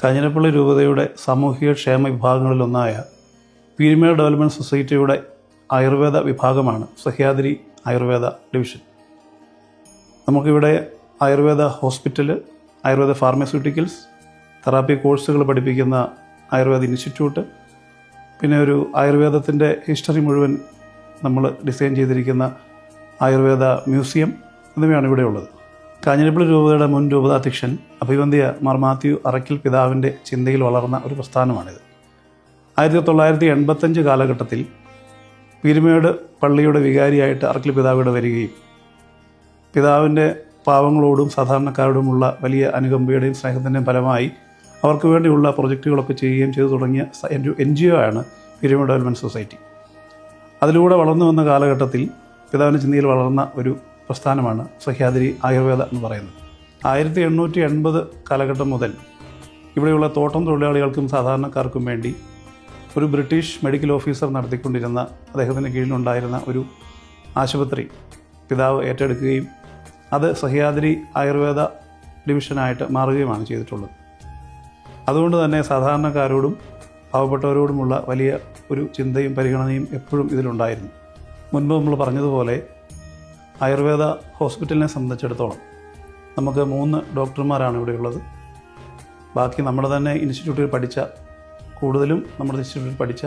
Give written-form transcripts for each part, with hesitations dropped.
കാഞ്ഞിരപ്പള്ളി രൂപതയുടെ സാമൂഹിക ക്ഷേമ വിഭാഗങ്ങളിലൊന്നായ പീരുമേട് ഡെവലപ്മെൻറ്റ് സൊസൈറ്റിയുടെ ആയുർവേദ വിഭാഗമാണ് സഹ്യാദ്രി ആയുർവേദ ഡിവിഷൻ. നമുക്കിവിടെ Ayurveda hospital, Ayurveda pharmaceuticals, therapy കോഴ്സുകൾ പഠിപ്പിക്കുന്ന ആയുർവേദ ഇൻസ്റ്റിറ്റ്യൂട്ട്, പിന്നെ ഒരു ആയുർവേദത്തിൻ്റെ ഹിസ്റ്ററി മുഴുവൻ നമ്മൾ ഡിസൈൻ ചെയ്തിരിക്കുന്ന ആയുർവേദ മ്യൂസിയം എന്നിവയാണ് ഇവിടെ ഉള്ളത്. കാഞ്ഞിരപ്പള്ളി രൂപതയുടെ മുൻ രൂപതാധ്യക്ഷൻ അഭിവന്ദ്യ മാർ മാത്യു അറയ്ക്കൽ പിതാവിൻ്റെ ചിന്തയിൽ വളർന്ന ഒരു പ്രസ്ഥാനമാണിത്. 1985 കാലഘട്ടത്തിൽ പീരുമേട് പള്ളിയുടെ വികാരിയായിട്ട് അറയ്ക്കൽ പിതാവ് ഇവിടെ വരികയും പിതാവിൻ്റെ പാവങ്ങളോടും സാധാരണക്കാരോടുമുള്ള വലിയ അനുകമ്പയുടെയും സ്നേഹത്തിൻ്റെയും ഫലമായി അവർക്ക് വേണ്ടിയുള്ള പ്രൊജക്റ്റുകളൊക്കെ ചെയ്യുകയും ചെയ്തു തുടങ്ങിയ NGO ആണ് പീരുമേട് ഡെവലപ്മെൻറ്റ് സൊസൈറ്റി. അതിലൂടെ വളർന്നു വന്ന കാലഘട്ടത്തിൽ പിതാവിൻ്റെ ചിന്തയിൽ വളർന്ന ഒരു പ്രസ്ഥാനമാണ് സഹ്യാദ്രി ആയുർവേദ എന്ന് പറയുന്നത്. 1880 കാലഘട്ടം മുതൽ ഇവിടെയുള്ള തോട്ടം തൊഴിലാളികൾക്കും സാധാരണക്കാർക്കും വേണ്ടി ഒരു ബ്രിട്ടീഷ് മെഡിക്കൽ ഓഫീസർ നടത്തിക്കൊണ്ടിരുന്ന അദ്ദേഹത്തിൻ്റെ കീഴിലുണ്ടായിരുന്ന ഒരു ആശുപത്രി പിതാവ് ഏറ്റെടുക്കുകയും അത് സഹ്യാദ്രി ആയുർവേദ ഡിവിഷനായിട്ട് മാറുകയുമാണ് ചെയ്തിട്ടുള്ളത്. അതുകൊണ്ട് തന്നെ സാധാരണക്കാരോടും പാവപ്പെട്ടവരോടുമുള്ള വലിയ ഒരു ചിന്തയും പരിഗണനയും എപ്പോഴും ഇതിലുണ്ടായിരുന്നു. മുൻപ് നമ്മൾ പറഞ്ഞതുപോലെ ആയുർവേദ ഹോസ്പിറ്റലിനെ സംബന്ധിച്ചിടത്തോളം നമുക്ക് 3 ഡോക്ടർമാരാണ് ഇവിടെയുള്ളത്. ബാക്കി നമ്മുടെ തന്നെ ഇൻസ്റ്റിറ്റ്യൂട്ടിൽ പഠിച്ച, കൂടുതലും നമ്മുടെ ഇൻസ്റ്റിറ്റ്യൂട്ടിൽ പഠിച്ച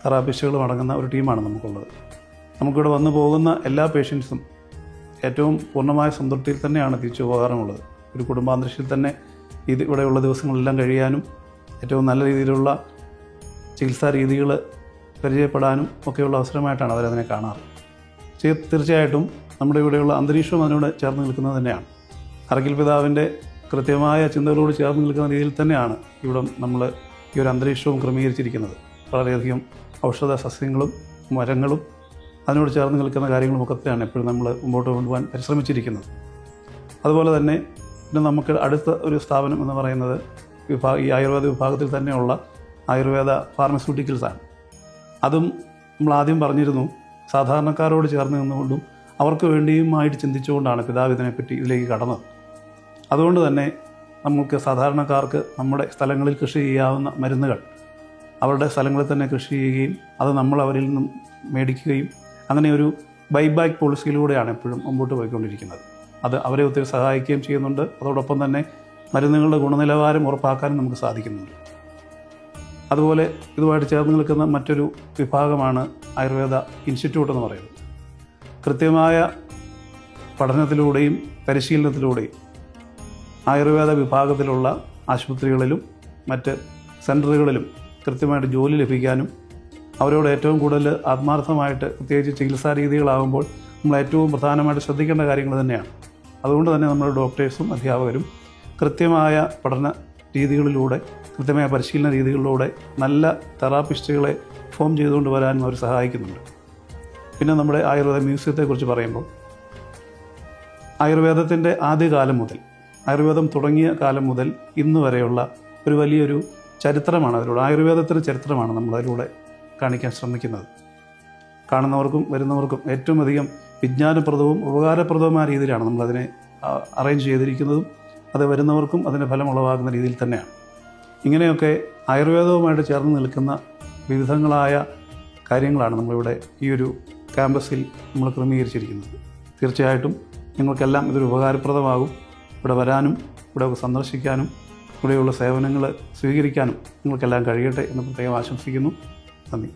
തെറാപ്പിസ്റ്റുകളും അടങ്ങുന്ന ഒരു ടീമാണ് നമുക്കുള്ളത്. നമുക്കിവിടെ വന്നു പോകുന്ന എല്ലാ പേഷ്യൻസും ഏറ്റവും പൂർണ്ണമായ സംതൃപ്തിയിൽ തന്നെയാണ് തിരിച്ചു പോകാറുമുള്ളത്. ഒരു കുടുംബാന്തരീക്ഷത്തിൽ തന്നെ ഇവിടെയുള്ള ദിവസങ്ങളെല്ലാം കഴിയാനും ഏറ്റവും നല്ല രീതിയിലുള്ള ചികിത്സാ രീതികൾ പരിചയപ്പെടാനും ഒക്കെയുള്ള അവസരമായിട്ടാണ് അവരതിനെ കാണാറ്. തീർച്ചയായിട്ടും നമ്മുടെ ഇവിടെയുള്ള അന്തരീക്ഷവും അതിനോട് ചേർന്ന് നിൽക്കുന്നത് തന്നെയാണ്. അറയ്ക്കൽ പിതാവിൻ്റെ കൃത്യമായ ചിന്തകളോട് ചേർന്ന് നിൽക്കുന്ന രീതിയിൽ തന്നെയാണ് ഇവിടെ നമ്മൾ ഈ ഒരു അന്തരീക്ഷവും ക്രമീകരിച്ചിരിക്കുന്നത്. വളരെയധികം ഔഷധ സസ്യങ്ങളും മരങ്ങളും അതിനോട് ചേർന്ന് നിൽക്കുന്ന കാര്യങ്ങളുമൊക്കെ തന്നെയാണ് എപ്പോഴും നമ്മൾ മുമ്പോട്ട് കൊണ്ടുപോകാൻ പരിശ്രമിച്ചിരിക്കുന്നത്. അതുപോലെ തന്നെ പിന്നെ നമുക്ക് അടുത്ത ഒരു സ്ഥാപനം എന്ന് പറയുന്നത് ഈ ആയുർവേദ വിഭാഗത്തിൽ തന്നെയുള്ള ആയുർവേദ ഫാർമസ്യൂട്ടിക്കൽസാണ്. അതും നമ്മൾ ആദ്യം പറഞ്ഞിരുന്നു, സാധാരണക്കാരോട് ചേർന്ന് നിന്നുകൊണ്ടും അവർക്ക് വേണ്ടിയുമായിട്ട് ചിന്തിച്ചുകൊണ്ടാണ് പിതാവ് ഇതിനെപ്പറ്റി ഇതിലേക്ക് കടന്നത്. അതുകൊണ്ട് തന്നെ നമുക്ക് സാധാരണക്കാർക്ക് നമ്മുടെ സ്ഥലങ്ങളിൽ കൃഷി ചെയ്യാവുന്ന മരുന്നുകൾ അവരുടെ സ്ഥലങ്ങളിൽ തന്നെ കൃഷി ചെയ്യുകയും അത് നമ്മൾ അവരിൽ നിന്നും മേടിക്കുകയും അങ്ങനെ ഒരു ബൈബാക്ക് പോളിസിയിലൂടെയാണ് എപ്പോഴും മുമ്പോട്ട് പോയിക്കൊണ്ടിരിക്കുന്നത്. അത് അവരെ ഒത്തിരി സഹായിക്കുകയും ചെയ്യുന്നുണ്ട്. അതോടൊപ്പം തന്നെ മരുന്നുകളുടെ ഗുണനിലവാരം ഉറപ്പാക്കാനും നമുക്ക് സാധിക്കുന്നുണ്ട്. അതുപോലെ ഇതുമായിട്ട് ചേർന്ന് നിൽക്കുന്ന മറ്റൊരു വിഭാഗമാണ് ആയുർവേദ ഇൻസ്റ്റിറ്റ്യൂട്ട് എന്ന് പറയുന്നത്. കൃത്യമായ പഠനത്തിലൂടെയും പരിശീലനത്തിലൂടെയും ആയുർവേദ വിഭാഗത്തിലുള്ള ആശുപത്രികളിലും മറ്റ് സെൻറ്ററുകളിലും കൃത്യമായിട്ട് ജോലി ലഭിക്കാനും അവരോട് ഏറ്റവും കൂടുതൽ ആത്മാർത്ഥമായിട്ട്, പ്രത്യേകിച്ച് ചികിത്സാ രീതികളാകുമ്പോൾ നമ്മൾ ഏറ്റവും പ്രധാനമായിട്ട് ശ്രദ്ധിക്കേണ്ട കാര്യങ്ങൾ തന്നെയാണ്. അതുകൊണ്ട് തന്നെ നമ്മുടെ ഡോക്ടേഴ്സും അധ്യാപകരും കൃത്യമായ പഠന രീതികളിലൂടെ, കൃത്യമായ പരിശീലന രീതികളിലൂടെ നല്ല തെറാപ്പിസ്റ്റുകളെ ഫോം ചെയ്തുകൊണ്ട് വരാനും അവർ സഹായിക്കുന്നുണ്ട്. പിന്നെ നമ്മുടെ ആയുർവേദ മ്യൂസിയത്തെക്കുറിച്ച് പറയുമ്പോൾ ആയുർവേദത്തിൻ്റെ ആദ്യകാലം മുതൽ, ആയുർവേദം തുടങ്ങിയ കാലം മുതൽ ഇന്ന് വരെയുള്ള ഒരു വലിയൊരു ചരിത്രമാണ് അതിലൂടെ, ആയുർവേദത്തിൻ്റെ ചരിത്രമാണ് നമ്മളതിലൂടെ കാണിക്കാൻ ശ്രമിക്കുന്നത്. കാണുന്നവർക്കും വരുന്നവർക്കും ഏറ്റവും അധികം വിജ്ഞാനപ്രദവും ഉപകാരപ്രദവുമായ രീതിയിലാണ് നമ്മളതിനെ അറേഞ്ച് ചെയ്തിരിക്കുന്നതും അത് വരുന്നവർക്കും അതിൻ്റെ ഫലം ഉളവാകുന്ന രീതിയിൽ തന്നെയാണ്. ഇങ്ങനെയൊക്കെ ആയുർവേദവുമായിട്ട് ചേർന്ന് നിൽക്കുന്ന വിവിധങ്ങളായ കാര്യങ്ങളാണ് നമ്മളിവിടെ ഈ ഒരു ക്യാമ്പസിൽ നമ്മൾ ക്രമീകരിച്ചിരിക്കുന്നത്. തീർച്ചയായിട്ടും നിങ്ങൾക്കെല്ലാം ഇതൊരു ഉപകാരപ്രദമാകും. ഇവിടെ വരാനും ഇവിടെ സന്ദർശിക്കാനും ഇവിടെയുള്ള സേവനങ്ങൾ സ്വീകരിക്കാനും നിങ്ങൾക്കെല്ലാം കഴിയട്ടെ എന്ന് പ്രത്യേകം ആശംസിക്കുന്നു. നന്ദി.